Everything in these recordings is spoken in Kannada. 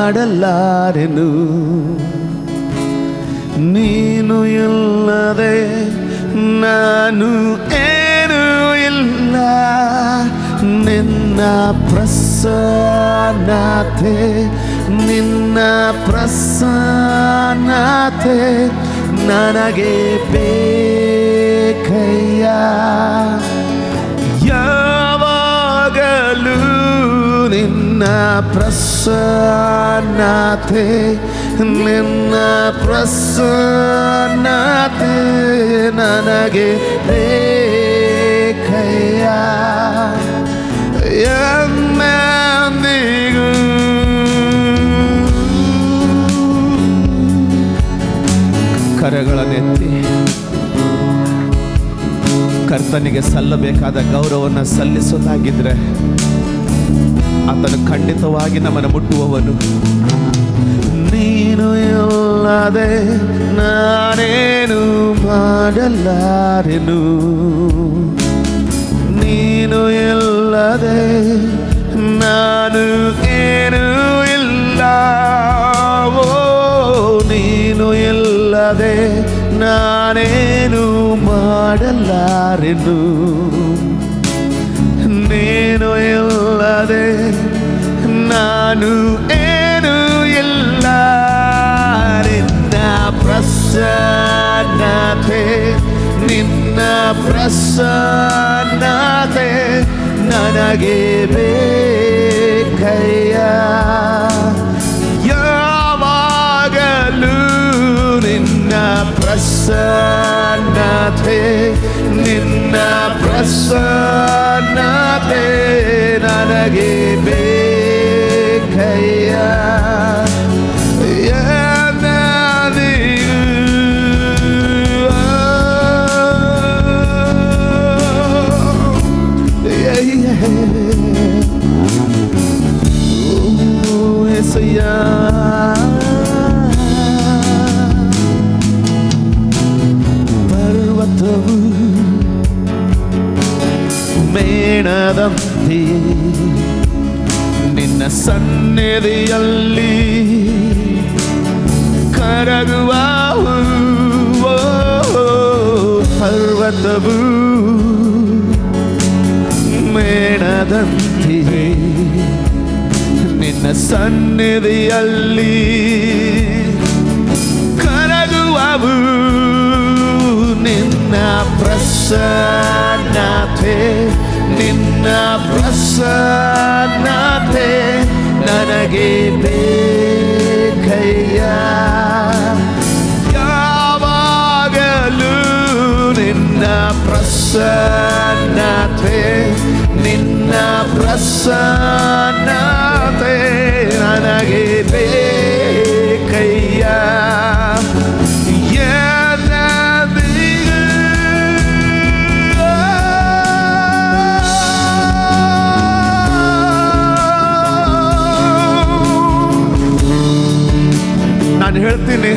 ಮಾಡಲಾರೆನು. ನೀನು ಇಲ್ಲದೆ ನಾನು ಏನೂ ಇಲ್ಲ. ನಿನ್ನ ಪ್ರಸನ್ನತೆ, ನಿನ್ನ ಪ್ರಸನ್ನತೆ ನನಗೆ ಬೇಕಯ್ಯ. ಯಾವಾಗಲೂ ನಿನ್ನ ಪ್ರಸನ್ನತೆ, ನಿನ್ನ ಪ್ರಸನ್ನತೆ ನನಗೆ ಬೇಕಯ್ಯ. ಎಂದೆಂದಿಗೂ ಕರಗಳನ್ನೆತ್ತಿ ಕರ್ತನಿಗೆ ಸಲ್ಲಬೇಕಾದ ಗೌರವವನ್ನು ಸಲ್ಲಿಸೋದಾಗಿದ್ರೆ ಆತನು ಖಂಡಿತವಾಗಿ ನಮ್ಮನ್ನು ಮುಟ್ಟುವವನು. ನೀನು ಇಲ್ಲದೆ ನಾನೇನು ಮಾಡಲಾರೆನು. ನೀನು ಇಲ್ಲದೆ ನಾನು ಏನೂ ಇಲ್ಲ. ಓ ನೀನು ಇಲ್ಲದೆ ನಾನೇನು ಮಾಡಲಾರೆನು. ನೀನು ಇಲ್ಲದೆ ನಾನು ಏನೂ ಇಲ್ಲ. ನಿನ್ನ ಪ್ರಸನ್ನತೆ, ನಿನ್ನ ಪ್ರಸನ್ನತೆ ನನಗೆ ಬೇಕಯ್ಯ. ಯಾವಾಗಲೂ ನಿನ್ನ ಪ್ರಸನ್ನತೆ, ನಿನ್ನ ಪ್ರಸನ್ನತೆ ನನಗೆ ಬೇಕಯ್ಯ. ಪರ್ವತವು ಮೇಣದಂತೆ ನಿನ್ನ ಸನ್ನಿಧಿಯಲ್ಲಿ ಕರಗುವವು. ಪರ್ವತವು ಮೇಣದಂತೆ ನಿನ್ನ ಸನ್ನಿಧಿಯಲ್ಲಿ ಕರಗುವವು. ನಿನ್ನ ಪ್ರಸನ್ನತೆ, ನಿನ್ನ ಪ್ರಸನ್ನತೆ ನನಗೆ ಬೇಕಯ್ಯ. ಯಾವಾಗಲೂ ನಿನ್ನ ಪ್ರಸನ್ನತೆ, ನಿನ್ನ ಪ್ರಸನ್ನತೆ ನನಗೆ ಬೇಕಯ್ಯ. ನಾನು ಹೇಳ್ತೀನಿ,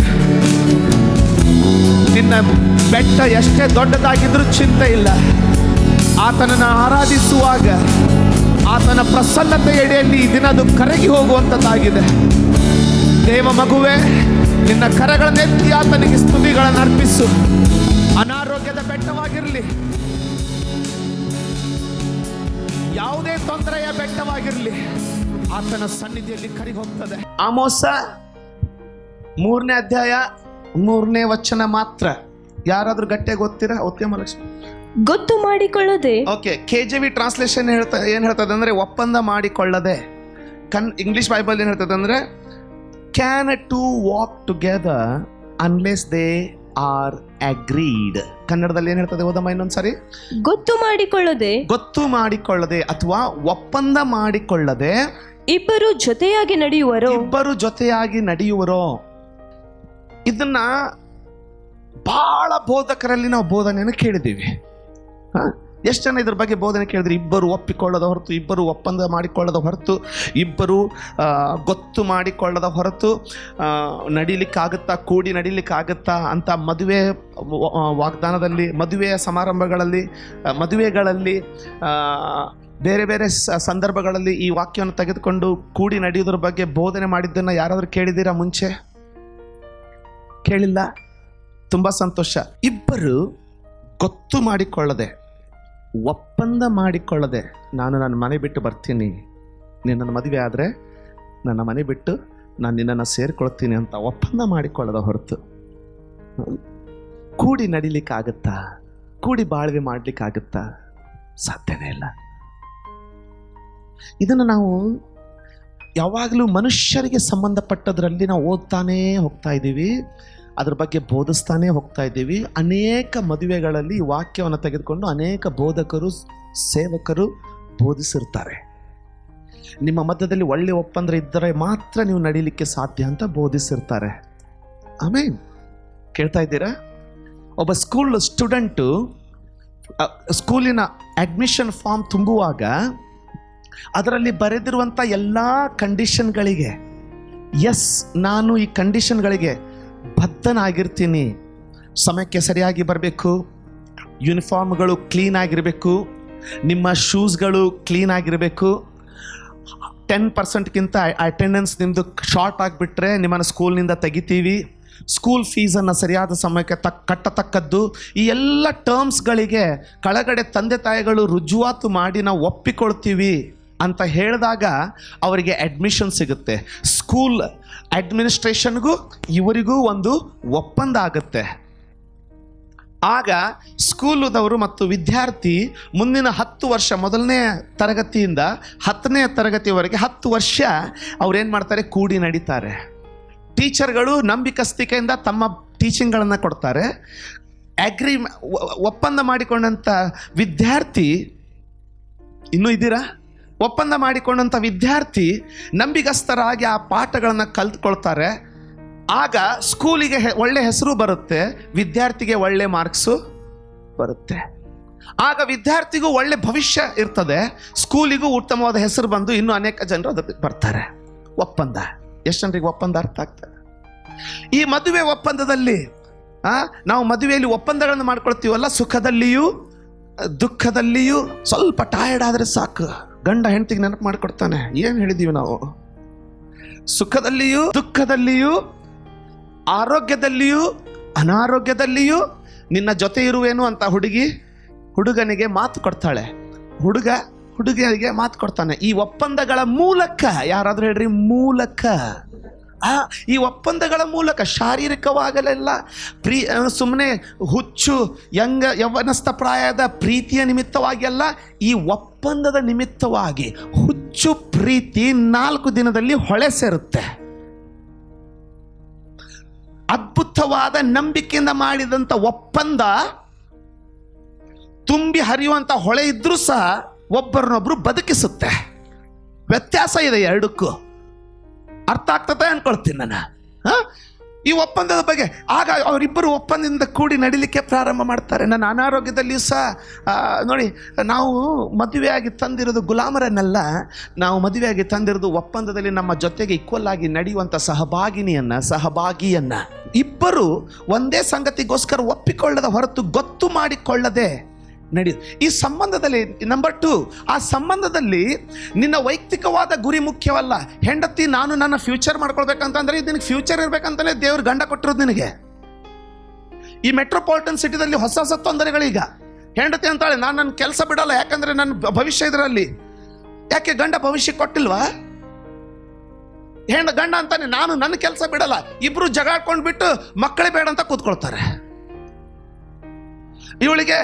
ನಿನ್ನ ಬೆಟ್ಟ ಎಷ್ಟೇ ದೊಡ್ಡದಾಗಿದ್ರೂ ಚಿಂತೆ ಇಲ್ಲ. ಆತನನ್ನು ಆರಾಧಿಸುವಾಗ ಆತನ ಪ್ರಸನ್ನತೆಯಡಿಯಲ್ಲಿ ಈ ದಿನದು ಕರಗಿ ಹೋಗುವಂಥದ್ದಾಗಿದೆ. ದೇವ ಮಗುವೆ, ನಿನ್ನ ಕರಗಳನ್ನೆತ್ತಿ ಆತನಿಗೆ ಸ್ತುತಿಗಳನ್ನು ಅರ್ಪಿಸು. ಅನಾರೋಗ್ಯದ ಬೆಟ್ಟವಾಗಿರಲಿ, ಯಾವುದೇ ತೊಂದರೆಯ ಬೆಟ್ಟವಾಗಿರಲಿ, ಆತನ ಸನ್ನಿಧಿಯಲ್ಲಿ ಕರಗಿ ಹೋಗ್ತದೆ. ಆಮೋಸ 3ನೇ ಅಧ್ಯಾಯ 3ನೇ ವಚನ ಮಾತ್ರ. ಯಾರಾದ್ರೂ ಗಟ್ಟಿಯಾಗಿ ಓದ್ತೀರಾ? ಓದ್ತೀಯ ಮಹಾಲಕ್ಷ್ಮಿ? ಗೊತ್ತು ಮಾಡಿಕೊಳ್ಳದೆ. ಓಕೆ, KJV ಟ್ರಾನ್ಸ್ಲೇಷನ್ ಏನ್ ಹೇಳ್ತದೆ ಅಂದ್ರೆ ಒಪ್ಪಂದ ಮಾಡಿಕೊಳ್ಳದೆ. ಇಂಗ್ಲಿಷ್ ಬೈಬಲ್ ಏನ್ ಹೇಳ್ತದೆ ಅಂದ್ರೆ can to walk together unless they are agreed. ಕನ್ನಡದಲ್ಲಿ ಏನ್ ಹೇಳ್ತದೆ? ಓದಮ್ಮ ಇನ್ನೊಂದ್ಸರಿ. ಗೊತ್ತು ಮಾಡಿಕೊಳ್ಳದೆ, ಗೊತ್ತು ಮಾಡಿಕೊಳ್ಳದೆ ಅಥವಾ ಒಪ್ಪಂದ ಮಾಡಿಕೊಳ್ಳದೆ ಇಬ್ಬರು ಜೊತೆಯಾಗಿ ನಡೆಯುವರೋ. ಇದನ್ನ ಬಹಳ ಬೋಧಕರಲ್ಲಿ ನಾವು ಬೋಧನೆಯನ್ನು ಕೇಳಿದ್ದೀವಿ. ಎಷ್ಟು ಜನ ಇದ್ರ ಬಗ್ಗೆ ಬೋಧನೆ ಕೇಳಿದ್ರಿ? ಇಬ್ಬರು ಒಪ್ಪಿಕೊಳ್ಳದ ಹೊರತು, ಇಬ್ಬರು ಒಪ್ಪಂದ ಮಾಡಿಕೊಳ್ಳದ ಹೊರತು, ಇಬ್ಬರು ಗೊತ್ತು ಮಾಡಿಕೊಳ್ಳದ ಹೊರತು ನಡಿಲಿಕ್ಕಾಗುತ್ತಾ, ಕೂಡಿ ನಡಿಲಿಕ್ಕಾಗುತ್ತಾ ಅಂತ ಮದುವೆ ವಾಗ್ದಾನದಲ್ಲಿ, ಮದುವೆಯ ಸಮಾರಂಭಗಳಲ್ಲಿ, ಮದುವೆಗಳಲ್ಲಿ ಬೇರೆ ಬೇರೆ ಸಂದರ್ಭಗಳಲ್ಲಿ ಈ ವಾಕ್ಯವನ್ನು ತೆಗೆದುಕೊಂಡು ಕೂಡಿ ನಡೆಯುವುದರ ಬಗ್ಗೆ ಬೋಧನೆ ಮಾಡಿದ್ದನ್ನು ಯಾರಾದರೂ ಕೇಳಿದ್ದೀರಾ ಮುಂಚೆ? ಕೇಳಿಲ್ಲ? ತುಂಬ ಸಂತೋಷ. ಇಬ್ಬರು ಗೊತ್ತು ಮಾಡಿಕೊಳ್ಳದೆ, ಒಪ್ಪಂದ ಮಾಡಿಕೊಳ್ಳದೆ, ನಾನು ನನ್ನ ಮನೆ ಬಿಟ್ಟು ಬರ್ತೀನಿ, ನಿನ್ನನ್ನು ಮದುವೆ ಆದರೆ ನನ್ನ ಮನೆ ಬಿಟ್ಟು ನಾನು ನಿನ್ನನ್ನು ಸೇರಿಕೊಳ್ತೀನಿ ಅಂತ ಒಪ್ಪಂದ ಮಾಡಿಕೊಳ್ಳದ ಹೊರತು ಕೂಡಿ ನಡಿಲಿಕ್ಕಾಗತ್ತಾ? ಕೂಡಿ ಬಾಳ್ವೆ ಮಾಡಲಿಕ್ಕಾಗತ್ತಾ? ಸಾಧ್ಯನೇ ಇಲ್ಲ. ಇದನ್ನು ನಾವು ಯಾವಾಗಲೂ ಮನುಷ್ಯರಿಗೆ ಸಂಬಂಧಪಟ್ಟದ್ರಲ್ಲಿ ನಾವು ಓದ್ತಾನೇ ಹೋಗ್ತಾ ಇದ್ದೀವಿ, ಅದ್ರ ಬಗ್ಗೆ ಬೋಧಿಸ್ತಾನೇ ಹೋಗ್ತಾ ಇದ್ದೀವಿ. ಅನೇಕ ಮದುವೆಗಳಲ್ಲಿ ಈ ವಾಕ್ಯವನ್ನು ತೆಗೆದುಕೊಂಡು ಅನೇಕ ಬೋಧಕರು, ಸೇವಕರು ಬೋಧಿಸಿರ್ತಾರೆ. ನಿಮ್ಮ ಮಧ್ಯದಲ್ಲಿ ಒಳ್ಳೆ ಒಪ್ಪಂದ ಇದ್ದರೆ ಮಾತ್ರ ನೀವು ನಡೀಲಿಕ್ಕೆ ಸಾಧ್ಯ ಅಂತ ಬೋಧಿಸಿರ್ತಾರೆ. ಆಮೇಲೆ ಕೇಳ್ತಾ ಇದ್ದೀರಾ? ಒಬ್ಬ ಸ್ಟೂಡೆಂಟು ಸ್ಕೂಲಿನ ಅಡ್ಮಿಷನ್ ಫಾರ್ಮ್ ತುಂಬುವಾಗ ಅದರಲ್ಲಿ ಬರೆದಿರುವಂಥ ಎಲ್ಲ ಕಂಡೀಷನ್ಗಳಿಗೆ ಎಸ್, ನಾನು ಈ ಕಂಡೀಷನ್ಗಳಿಗೆ ಬದ್ಧನಾಗಿರ್ತೀನಿ, ಸಮಯಕ್ಕೆ ಸರಿಯಾಗಿ ಬರಬೇಕು, ಯೂನಿಫಾರ್ಮ್ಗಳು ಕ್ಲೀನ್ ಆಗಿರಬೇಕು, ನಿಮ್ಮ ಶೂಸ್ಗಳು ಕ್ಲೀನ್ ಆಗಿರಬೇಕು, 10%ಗಿಂತ ಅಟೆಂಡೆನ್ಸ್ ನಿಮ್ಮದು ಶಾರ್ಟ್ ಆಗಿಬಿಟ್ರೆ ನಿಮ್ಮನ್ನು ಸ್ಕೂಲ್ನಿಂದ ತೆಗಿತೀವಿ, ಸ್ಕೂಲ್ ಫೀಸನ್ನು ಸರಿಯಾದ ಸಮಯಕ್ಕೆ ಕಟ್ಟತಕ್ಕದ್ದು, ಈ ಎಲ್ಲ ಟರ್ಮ್ಸ್ಗಳಿಗೆ ಕೆಳಗಡೆ ತಂದೆ ತಾಯಿಗಳು ರುಜುವಾತು ಮಾಡಿ ನಾವು ಒಪ್ಪಿಕೊಳ್ತೀವಿ ಅಂತ ಹೇಳಿದಾಗ ಅವರಿಗೆ ಅಡ್ಮಿಷನ್ ಸಿಗುತ್ತೆ. ಸ್ಕೂಲ್ ಅಡ್ಮಿನಿಸ್ಟ್ರೇಷನ್ಗೂ ಇವರಿಗೂ ಒಂದು ಒಪ್ಪಂದ ಆಗುತ್ತೆ. ಆಗ ಸ್ಕೂಲದವರು ಮತ್ತು ವಿದ್ಯಾರ್ಥಿ ಮುಂದಿನ 10 ವರ್ಷ, ಮೊದಲನೇ ತರಗತಿಯಿಂದ 10ನೇ ತರಗತಿವರೆಗೆ 10 ವರ್ಷ ಅವ್ರೇನು ಮಾಡ್ತಾರೆ? ಕೂಡಿ ನಡೀತಾರೆ. ಟೀಚರ್ಗಳು ನಂಬಿಕಸ್ತಿಕೆಯಿಂದ ತಮ್ಮ ಟೀಚಿಂಗ್ಗಳನ್ನು ಕೊಡ್ತಾರೆ. ಒಪ್ಪಂದ ಮಾಡಿಕೊಂಡಂಥ ವಿದ್ಯಾರ್ಥಿ, ಇನ್ನೂ ಇದ್ದೀರಾ? ಒಪ್ಪಂದ ಮಾಡಿಕೊಂಡಂಥ ವಿದ್ಯಾರ್ಥಿ ನಂಬಿಗಸ್ತರಾಗಿ ಆ ಪಾಠಗಳನ್ನು ಕಲ್ತ್ಕೊಳ್ತಾರೆ. ಆಗ ಸ್ಕೂಲಿಗೆ ಒಳ್ಳೆ ಹೆಸರು ಬರುತ್ತೆ, ವಿದ್ಯಾರ್ಥಿಗೆ ಒಳ್ಳೆ ಮಾರ್ಕ್ಸು ಬರುತ್ತೆ. ಆಗ ವಿದ್ಯಾರ್ಥಿಗೂ ಒಳ್ಳೆ ಭವಿಷ್ಯ ಇರ್ತದೆ, ಸ್ಕೂಲಿಗೂ ಉತ್ತಮವಾದ ಹೆಸರು ಬಂದು ಇನ್ನೂ ಅನೇಕ ಜನರು ಅದಕ್ಕೆ ಬರ್ತಾರೆ. ಒಪ್ಪಂದ. ಎಷ್ಟು ಜನರಿಗೆ ಒಪ್ಪಂದ ಅರ್ಥ ಆಗ್ತದೆ? ಈ ಮದುವೆ ಒಪ್ಪಂದದಲ್ಲಿ ನಾವು ಮದುವೆಯಲ್ಲಿ ಒಪ್ಪಂದಗಳನ್ನು ಮಾಡ್ಕೊಳ್ತೀವಲ್ಲ, ಸುಖದಲ್ಲಿಯೂ ದುಃಖದಲ್ಲಿಯೂ ಸ್ವಲ್ಪ ಟಯರ್ಡ್ ಆದರೆ ಸಾಕು, ಗಂಡ ಹೆಂಡತಿಗೆ ನೆನಪು ಮಾಡಿಕೊಡ್ತಾನೆ, ಏನು ಹೇಳಿದೀವಿ ನಾವು? ಸುಖದಲ್ಲಿಯೂ ದುಃಖದಲ್ಲಿಯೂ ಆರೋಗ್ಯದಲ್ಲಿಯೂ ಅನಾರೋಗ್ಯದಲ್ಲಿಯೂ ನಿನ್ನ ಜೊತೆ ಇರುವೇನು ಅಂತ ಹುಡುಗನಿಗೆ ಮಾತು ಕೊಡ್ತಾಳೆ, ಹುಡುಗಿಯರಿಗೆ ಮಾತು ಕೊಡ್ತಾನೆ. ಈ ಒಪ್ಪಂದಗಳ ಮೂಲಕ, ಯಾರಾದ್ರೂ ಹೇಳ್ರಿ ಮೂಲಕ, ಈ ಒಪ್ಪಂದಗಳ ಮೂಲಕ ಶಾರೀರಿಕವಾಗಲೆಲ್ಲ ಸುಮ್ಮನೆ ಹುಚ್ಚು ಯೌವನಸ್ಥ ಪ್ರಾಯದ ಪ್ರೀತಿಯ ನಿಮಿತ್ತವಾಗಿ ಅಲ್ಲ, ಈ ಒಪ್ಪಂದದ ನಿಮಿತ್ತವಾಗಿ ಹುಚ್ಚು ಪ್ರೀತಿ 4 ದಿನದಲ್ಲಿ ಹೊಳೆ ಸೇರುತ್ತೆ. ಅದ್ಭುತವಾದ ನಂಬಿಕೆಯಿಂದ ಮಾಡಿದಂಥ ಒಪ್ಪಂದ ತುಂಬಿ ಹರಿಯುವಂಥ ಹೊಳೆ ಇದ್ರೂ ಸಹ ಒಬ್ಬರನ್ನೊಬ್ರು ಬದುಕಿಸುತ್ತೆ. ವ್ಯತ್ಯಾಸ ಇದೆ ಎರಡಕ್ಕೂ. ಅರ್ಥ ಆಗ್ತದೆ ಅನ್ಕೊಳ್ತೀನಿ ನಾನು. ಈ ಒಪ್ಪಂದದ ಬಗ್ಗೆ ಆಗ ಅವರಿಬ್ಬರು ಒಪ್ಪಂದದಿಂದ ಕೂಡಿ ನಡಿಲಿಕ್ಕೆ ಪ್ರಾರಂಭ ಮಾಡ್ತಾರೆ. ನನ್ನ ಅನಾರೋಗ್ಯದಲ್ಲಿಯೂ ಸಹ ನೋಡಿ, ನಾವು ಮದುವೆಯಾಗಿ ತಂದಿರೋದು ಗುಲಾಮರನ್ನೆಲ್ಲ, ನಾವು ಮದುವೆಯಾಗಿ ತಂದಿರೋದು ಒಪ್ಪಂದದಲ್ಲಿ ನಮ್ಮ ಜೊತೆಗೆ ಈಕ್ವಲ್ ಆಗಿ ನಡೆಯುವಂಥ ಸಹಭಾಗಿಯನ್ನ. ಇಬ್ಬರು ಒಂದೇ ಸಂಗತಿಗೋಸ್ಕರ ಒಪ್ಪಿಕೊಳ್ಳದ ಹೊರತು ಗೊತ್ತು ಮಾಡಿಕೊಳ್ಳದೆ ನಡೆಯುದು. ಈ ಸಂಬಂಧದಲ್ಲಿ ನಂಬರ್ 2, ಆ ಸಂಬಂಧದಲ್ಲಿ ನಿನ್ನ ವೈಯಕ್ತಿಕವಾದ ಗುರಿ ಮುಖ್ಯವಲ್ಲ. ಹೆಂಡತಿ, ನಾನು ನನ್ನ ಫ್ಯೂಚರ್ ಮಾಡ್ಕೊಳ್ಬೇಕಂತಂದ್ರೆ ನಿನಗೆ ಫ್ಯೂಚರ್ ಇರ್ಬೇಕಂತಲೇ ದೇವ್ರು ಗಂಡ ಕೊಟ್ಟಿರೋದು ನಿನಗೆ. ಈ ಮೆಟ್ರೋಪಾಲಿಟನ್ ಸಿಟಿದಲ್ಲಿ ಹೊಸ ತೊಂದರೆಗಳೀಗ. ಹೆಂಡತಿ ಅಂತಾಳೆ, ನಾನು ನನ್ನ ಕೆಲಸ ಬಿಡಲ್ಲ, ಯಾಕಂದ್ರೆ ನನ್ನ ಭವಿಷ್ಯ ಇದರಲ್ಲಿ. ಯಾಕೆ ಗಂಡ ಭವಿಷ್ಯ ಕೊಟ್ಟಿಲ್ವಾ? ಗಂಡ ಅಂತಾನೆ, ನಾನು ನನ್ನ ಕೆಲಸ ಬಿಡಲ್ಲ. ಇಬ್ರು ಜಗಾಡ್ಕೊಂಡು ಬಿಟ್ಟು ಮಕ್ಕಳೇ ಬೇಡ ಅಂತ ಕೂತ್ಕೊಳ್ತಾರೆ. ಇವಳಿಗೆ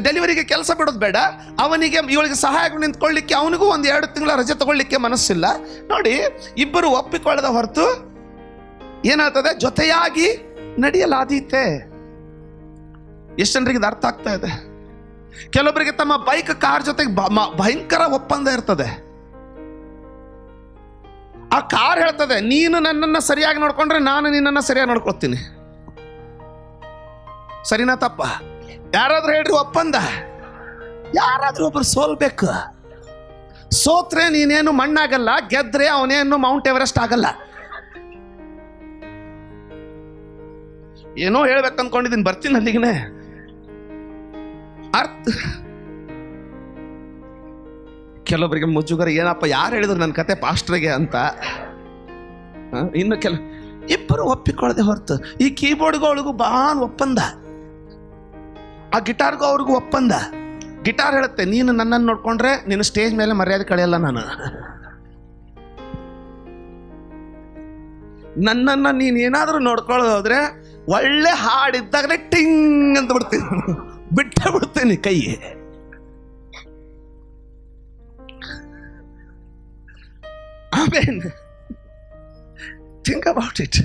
ಡೆಲಿವರಿಗೆ ಕೆಲಸ ಬಿಡೋದು ಬೇಡ, ಅವನಿಗೆ ಇವಳಿಗೆ ಸಹಾಯ ನಿಂತ್ಕೊಳ್ಳಿಕ್ಕೆ ಅವನಿಗೂ 1-2 ತಿಂಗಳ ರಜೆ ತಗೊಳ್ಳಿಕ್ಕೆ ಮನಸ್ಸಿಲ್ಲ. ನೋಡಿ, ಇಬ್ಬರು ಒಪ್ಪಿಕೊಳ್ಳದ ಹೊರತು ಏನಾಗ್ತದೆ? ಜೊತೆಯಾಗಿ ನಡೆಯಲಾದೀತೆ. ಎಷ್ಟು ಜನರಿಗೆ ಇದು ಅರ್ಥ ಆಗ್ತಾ ಇದೆ? ಕೆಲವೊಬ್ಬರಿಗೆ ತಮ್ಮ ಬೈಕ್, ಕಾರ್ ಜೊತೆಗೆ ಭಯಂಕರ ಒಪ್ಪಂದ ಇರ್ತದೆ. ಆ ಕಾರ್ ಹೇಳ್ತದೆ, ನೀನು ನನ್ನನ್ನು ಸರಿಯಾಗಿ ನೋಡ್ಕೊಂಡ್ರೆ ನಾನು ನಿನ್ನನ್ನು ಸರಿಯಾಗಿ ನೋಡ್ಕೊಳ್ತೀನಿ. ಸರಿನಾ ತಪ್ಪ? ಯಾರಾದ್ರೂ ಹೇಳ್ರಿ ಒಪ್ಪಂದ. ಯಾರಾದ್ರೂ ಒಬ್ರು ಸೋಲ್ಬೇಕು. ಸೋತ್ರೆ ನೀನೇನು ಮಣ್ಣಾಗಲ್ಲ, ಗೆದ್ರೆ ಅವನೇನು ಮೌಂಟ್ ಎವರೆಸ್ಟ್ ಆಗಲ್ಲ. ಏನೋ ಹೇಳ್ಬೇಕಂದ್ಕೊಂಡಿದ್ದೀನಿ, ಬರ್ತೀನಿ ಅಲ್ಲಿಗೆ. ಕೆಲವೊಬ್ಬರಿಗೆ ಮುಜುಗರ, ಏನಪ್ಪ ಯಾರು ಹೇಳಿದ್ರು ನನ್ನ ಕತೆ ಪಾಸ್ಟ್ರಿಗೆ ಅಂತ. ಇನ್ನು ಇಬ್ಬರು ಒಪ್ಪಿಕೊಳ್ಳದೆ ಹೊರತು, ಈ ಕೀಬೋರ್ಡ್ಗೂ ಅವಳಿಗೂ ಬಾನ್ ಒಪ್ಪಂದ, ಆ ಗಿಟಾರ್ಗೂ ಅವ್ರಿಗೂ ಒಪ್ಪಂದ. ಗಿಟಾರ್ ಹೇಳುತ್ತೆ, ನೀನು ನನ್ನನ್ನು ನೋಡ್ಕೊಂಡ್ರೆ ನೀನು ಸ್ಟೇಜ್ ಮೇಲೆ ಮರ್ಯಾದೆ ಕಳೆಯಲ್ಲ, ನನ್ನನ್ನು ನೀನು ಏನಾದರೂ ನೋಡ್ಕೊಳ್ಳೋದು ಹೋದ್ರೆ ಒಳ್ಳೆ ಹಾಡಿದ್ದಾಗಲೇ ಟಿಂಗ್ ಅಂತ ಬಿಡ್ತೀನಿ, ಬಿಡ್ತೀನಿ ಕೈ. ಆಮೇಲೆ ಥಿಂಕ್ ಅಬೌಟ್ ಇಟ್.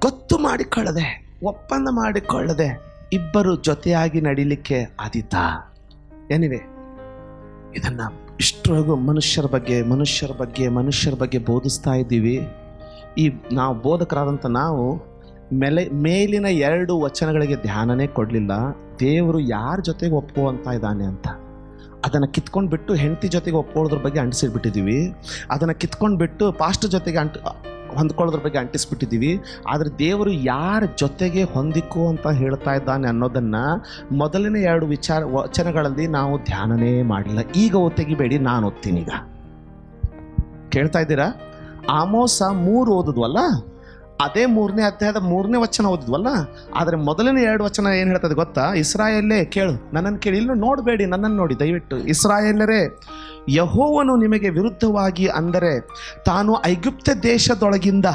ಗೊತ್ತು ಮಾಡಿಕೊಳ್ಳದೆ, ಒಪ್ಪಂದ ಮಾಡಿಕೊಳ್ಳದೆ ಇಬ್ಬರು ಜೊತೆಯಾಗಿ ನಡಿಲಿಕ್ಕೆ ಆದೀತಾ? ಏನಿವೆ, ಇದನ್ನ ಇಷ್ಟರವರೆಗೂ ಮನುಷ್ಯರ ಬಗ್ಗೆ ಬೋಧಿಸ್ತಾ ಇದ್ದೀವಿ. ಈ ನಾವು ಬೋಧಕರಾದಂಥ ನಾವು ಮೇಲಿನ 2 ವಚನಗಳಿಗೆ ಧ್ಯಾನನೇ ಕೊಡಲಿಲ್ಲ. ದೇವರು ಯಾರ ಜೊತೆಗೆ ಒಪ್ಪುವಂತ ಇದ್ದಾನೆ ಅಂತ ಅದನ್ನು ಕಿತ್ಕೊಂಡು ಬಿಟ್ಟು ಹೆಂಡತಿ ಜೊತೆಗೆ ಒಪ್ಕೊಳ್ಳೋದ್ರ ಬಗ್ಗೆ ಅಂಟಿಸಿಬಿಟ್ಟಿದ್ದೀವಿ. ಅದನ್ನು ಕಿತ್ಕೊಂಡು ಬಿಟ್ಟು ಪಾಸ್ಟರ್ ಜೊತೆಗೆ ಹೊಂದ್ಕೊಳ್ಳೋದ್ರ ಬಗ್ಗೆ ಅಂಟಿಸ್ಬಿಟ್ಟಿದ್ದೀವಿ. ಆದರೆ ದೇವರು ಯಾರ ಜೊತೆಗೆ ಹೊಂದಿಕೋ ಅಂತ ಹೇಳ್ತಾ ಇದ್ದಾನೆ ಅನ್ನೋದನ್ನು ಮೊದಲಿನ 2 ವಚನಗಳಲ್ಲಿ ನಾವು ಧ್ಯಾನನೇ ಮಾಡಿಲ್ಲ. ಈಗ ತೆಗಿಬೇಡಿ, ನಾನು ಓದ್ತೀನಿ. ಈಗ ಕೇಳ್ತಾ ಇದ್ದೀರಾ? ಆಮೋಸ 3 ಓದಿದ್ವಲ್ಲ, ಅದೇ 3ನೇ ಅಧ್ಯಾಯದ 3ನೇ ವಚನ ಓದಿದ್ವಲ್ಲ. ಆದರೆ ಮೊದಲಿನ 2 ವಚನ ಏನು ಹೇಳ್ತದೆ ಗೊತ್ತಾ? ಇಸ್ರಾಯೇಲೇ ಕೇಳು, ನನ್ನನ್ನು ಕೇಳಿ, ಇಲ್ಲೂ ನೋಡಬೇಡಿ, ನನ್ನನ್ನು ನೋಡಿ ದಯವಿಟ್ಟು. ಇಸ್ರಾಯೇಲರೇ, ಯೆಹೋವನು ನಿಮಗೆ ವಿರುದ್ಧವಾಗಿ, ಅಂದರೆ ತಾನು ಐಗುಪ್ತ ದೇಶದೊಳಗಿಂದ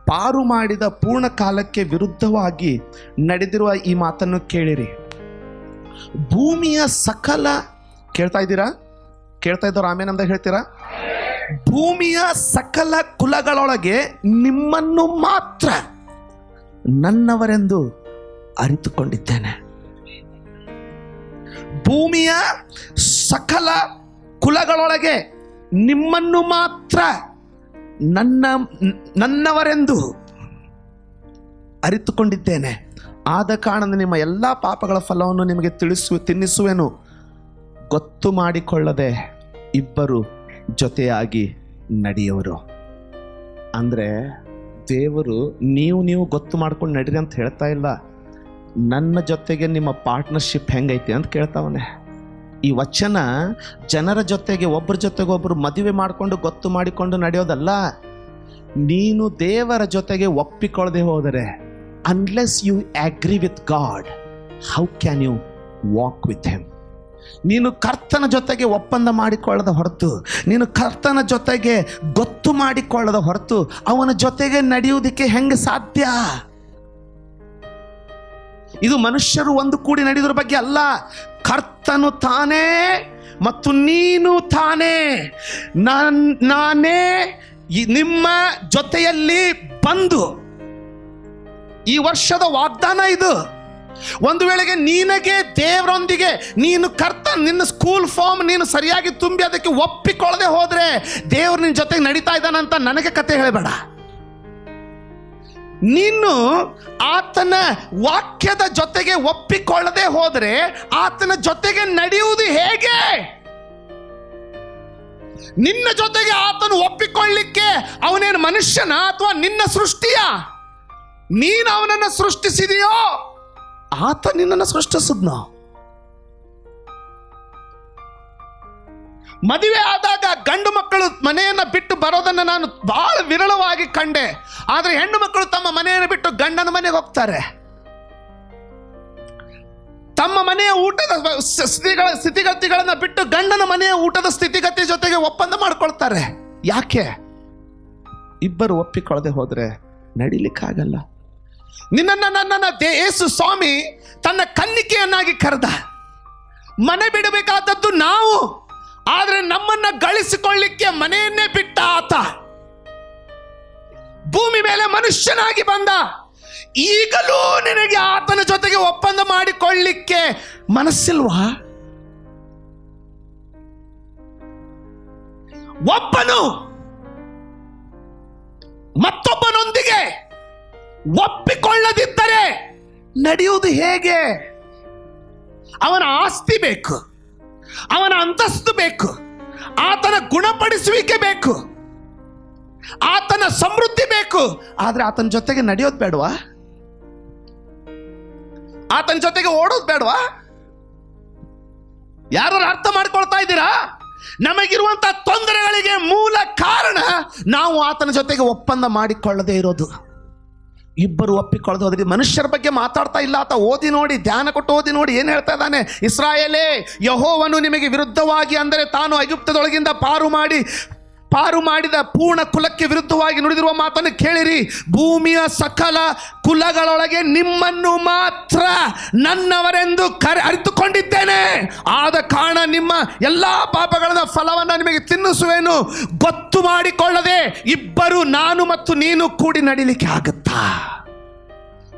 ಪಾರು ಮಾಡಿದ ಪೂರ್ಣ ಕಾಲಕ್ಕೆ ವಿರುದ್ಧವಾಗಿ ನಡೆದಿರುವ ಈ ಮಾತನ್ನು ಕೇಳಿರಿ. ಭೂಮಿಯ ಸಕಲ, ಕೇಳ್ತಾ ಇದ್ದೀರಾ? ಕೇಳ್ತಾ ಇದ್ದವ್ರು ಆಮೇಲೆ ನಮ್ದಾಗ ಹೇಳ್ತೀರಾ? ಭೂಮಿಯ ಸಕಲ ಕುಲಗಳೊಳಗೆ ನಿಮ್ಮನ್ನು ಮಾತ್ರ ನನ್ನವರೆಂದು ಅರಿತುಕೊಂಡಿದ್ದೇನೆ. ಭೂಮಿಯ ಸಕಲ ಕುಲಗಳೊಳಗೆ ನಿಮ್ಮನ್ನು ಮಾತ್ರ ನನ್ನವರೆಂದು ಅರಿತುಕೊಂಡಿದ್ದೇನೆ. ಆದ ಕಾರಣ ನಿಮ್ಮ ಎಲ್ಲ ಪಾಪಗಳ ಫಲವನ್ನು ನಿಮಗೆ ತಿನ್ನಿಸುವೆನು. ಗೊತ್ತು ಮಾಡಿಕೊಳ್ಳದೆ ಇಬ್ಬರು ಜೊತೆಯಾಗಿ ನಡೆಯುವರು. ಅಂದರೆ ದೇವರು ನೀವು ಗೊತ್ತು ಮಾಡ್ಕೊಂಡು ನಡೀರಿ ಅಂತ ಹೇಳ್ತಾ ಇಲ್ಲ. ನನ್ನ ಜೊತೆಗೆ ನಿಮ್ಮ ಪಾರ್ಟ್ನರ್ಶಿಪ್ ಹೆಂಗೈತಿ ಅಂತ ಕೇಳ್ತಾವನೆ. ಈ ವಚನ ಜನರ ಜೊತೆಗೆ, ಒಬ್ಬರ ಜೊತೆಗೆ ಒಬ್ಬರು ಮದುವೆ ಮಾಡಿಕೊಂಡು ಗೊತ್ತು ಮಾಡಿಕೊಂಡು ನಡೆಯೋದಲ್ಲ. ನೀನು ದೇವರ ಜೊತೆಗೆ ಒಪ್ಪಿಕೊಳ್ಳದೆ ಹೋದರೆ, unless you agree with God, how can you walk with him? ನೀನು ಕರ್ತನ ಜೊತೆಗೆ ಒಪ್ಪಂದ ಮಾಡಿಕೊಳ್ಳದ ಹೊರತು, ನೀನು ಕರ್ತನ ಜೊತೆಗೆ ಗೊತ್ತು ಮಾಡಿಕೊಳ್ಳದ ಹೊರತು ಅವನ ಜೊತೆಗೆ ನಡೆಯುವುದಕ್ಕೆ ಹೆಂಗೆ ಸಾಧ್ಯ? ಇದು ಮನುಷ್ಯರು ಒಂದು ಕೂಡಿ ನಡೆಯೋದ್ರ ಬಗ್ಗೆ ಅಲ್ಲ. ಕರ್ತನು ತಾನೇ ಮತ್ತು ನೀನು ತಾನೇ, ನಾನೇ ನಿಮ್ಮ ಜೊತೆಯಲ್ಲಿ ಬಂದು, ಈ ವರ್ಷದ ವಾಗ್ದಾನ ಇದು. ಒಂದು ವೇಳೆಗೆ ನಿನಗೆ ದೇವರೊಂದಿಗೆ ನಿನ್ನ ಸ್ಕೂಲ್ ಫಾರ್ಮ್ ನೀನು ಸರಿಯಾಗಿ ತುಂಬಿ ಅದಕ್ಕೆ ಒಪ್ಪಿಕೊಳ್ಳದೆ ಹೋದ್ರೆ ದೇವರು ನಿನ್ನ ಜೊತೆಗೆ ನಡೀತಾ ಇದ್ದಾನಂತ ನನಗೆ ಕತೆ ಹೇಳಬೇಡ. ನೀನು ಆತನ ವಾಕ್ಯದ ಜೊತೆಗೆ ಒಪ್ಪಿಕೊಳ್ಳದೆ ಹೋದ್ರೆ ಆತನ ಜೊತೆಗೆ ನಡೆಯುವುದು ಹೇಗೆ? ನಿನ್ನ ಜೊತೆಗೆ ಆತನು ಒಪ್ಪಿಕೊಳ್ಳಿಕ್ಕೆ ಅವನೇನು ಮನುಷ್ಯನ ಅಥವಾ ನಿನ್ನ ಸೃಷ್ಟಿಯ? ನೀನು ಅವನನ್ನು ಸೃಷ್ಟಿಸಿದೆಯೋ ಆತ ನಿನ್ನನ್ನು ಸೃಷ್ಟಿಸಿದ್ನೋ? ಮದುವೆ ಆದಾಗ ಗಂಡು ಮಕ್ಕಳು ಮನೆಯನ್ನು ಬಿಟ್ಟು ಬರೋದನ್ನು ನಾನು ಬಹಳ ವಿರಳವಾಗಿ ಕಂಡೆ. ಆದರೆ ಹೆಣ್ಣು ಮಕ್ಕಳು ತಮ್ಮ ಮನೆಯನ್ನು ಬಿಟ್ಟು ಗಂಡನ ಮನೆಗೆ ಹೋಗ್ತಾರೆ. ತಮ್ಮ ಮನೆಯ ಊಟದ ಸ್ಥಿತಿಗತಿಗಳನ್ನು ಬಿಟ್ಟು ಗಂಡನ ಮನೆಯ ಊಟದ ಸ್ಥಿತಿಗತಿ ಜೊತೆಗೆ ಒಪ್ಪಂದ ಮಾಡ್ಕೊಳ್ತಾರೆ. ಯಾಕೆ? ಇಬ್ಬರು ಒಪ್ಪಿಕೊಳ್ಳದೆ ಹೋದ್ರೆ ನಡಿಲಿಕ್ಕಾಗಲ್ಲ. ನನ್ನನ್ನು ಯೇಸು ಸ್ವಾಮಿ ತನ್ನ ಕನ್ನಿಕೆಯನ್ನಾಗಿ ಕರೆದ. ಮನೆ ಬಿಡಬೇಕಾದದ್ದು ನಾವು, ಆದರೆ ನಮ್ಮನ್ನ ಗಳಿಸಿಕೊಳ್ಳಿಕ್ಕೆ ಮನೆಯನ್ನೇ ಬಿಟ್ಟ ಆತ. ಭೂಮಿ ಮೇಲೆ ಮನುಷ್ಯನಾಗಿ ಬಂದ. ಈಗಲೂ ನಿನಗೆ ಆತನ ಜೊತೆಗೆ ಒಪ್ಪಂದ ಮಾಡಿಕೊಳ್ಳಿಕ್ಕೆ ಮನಸ್ಸಿಲ್ವಾ? ಒಬ್ಬನು ಮತ್ತೊಬ್ಬನೊಂದಿಗೆ ಒಪ್ಪಿಕೊಳ್ಳದಿದ್ದರೆ ನಡೆಯುವುದು ಹೇಗೆ? ಅವನ ಆಸ್ತಿ ಬೇಕು, ಅವನ ಅಂತಸ್ತು ಬೇಕು, ಆತನ ಗುಣಪಡಿಸುವಿಕೆ ಬೇಕು, ಆತನ ಸಮೃದ್ಧಿ ಬೇಕು. ಆದ್ರೆ ಆತನ ಜೊತೆಗೆ ನಡೆಯೋದು ಬೇಡವಾ? ಆತನ ಜೊತೆಗೆ ಓಡೋದು ಬೇಡವಾ? ಯಾರು ಅರ್ಥ ಮಾಡ್ಕೊಳ್ತಾ ನೋಡ್ತಾ ಇದ್ದೀರಾ? ನಮಗಿರುವಂತ ತೊಂದರೆಗಳಿಗೆ ಮೂಲ ಕಾರಣ ನಾವು ಆತನ ಜೊತೆಗೆ ಒಪ್ಪಂದ ಮಾಡಿಕೊಳ್ಳದೆ ಇರೋದು. ಇಬ್ಬರು ಒಪ್ಪಿಕೊಳ್ಳದೆ ಹೋದ್ರೆ, ಮನುಷ್ಯರ ಬಗ್ಗೆ ಮಾತಾಡ್ತಾ ಇಲ್ಲ ಆತ. ಓದಿ ನೋಡಿ, ಧ್ಯಾನ ಕೊಟ್ಟು ಓದಿ ನೋಡಿ, ಏನು ಹೇಳ್ತಾ ಇದ್ದಾನೆ? ಇಸ್ರಾಯೇಲೇ, ಯೆಹೋವನು ನಿಮಗೆ ವಿರುದ್ಧವಾಗಿ, ಅಂದರೆ ತಾನು ಐಗುಪ್ತದೊಳಗಿಂದ ಪಾರು ಮಾಡಿದ ಪೂರ್ಣ ಕುಲಕ್ಕೆ ವಿರುದ್ಧವಾಗಿ ನುಡಿದಿರುವ ಮಾತನ್ನು ಕೇಳಿರಿ. ಭೂಮಿಯ ಸಕಲ ಕುಲಗಳೊಳಗೆ ನಿಮ್ಮನ್ನು ಮಾತ್ರ ನನ್ನವರೆಂದು ಅರಿತುಕೊಂಡಿದ್ದೇನೆ. ಆದ ಕಾರಣ ನಿಮ್ಮ ಎಲ್ಲಾ ಪಾಪಗಳ ಫಲವನ್ನು ನಿಮಗೆ ತಿನ್ನಿಸುವೆನು. ಗೊತ್ತು ಮಾಡಿಕೊಳ್ಳದೆ ಇಬ್ಬರು, ನಾನು ಮತ್ತು ನೀನು, ಕೂಡಿ ನಡಿಲಿಕ್ಕೆ ಆಗುತ್ತಾ?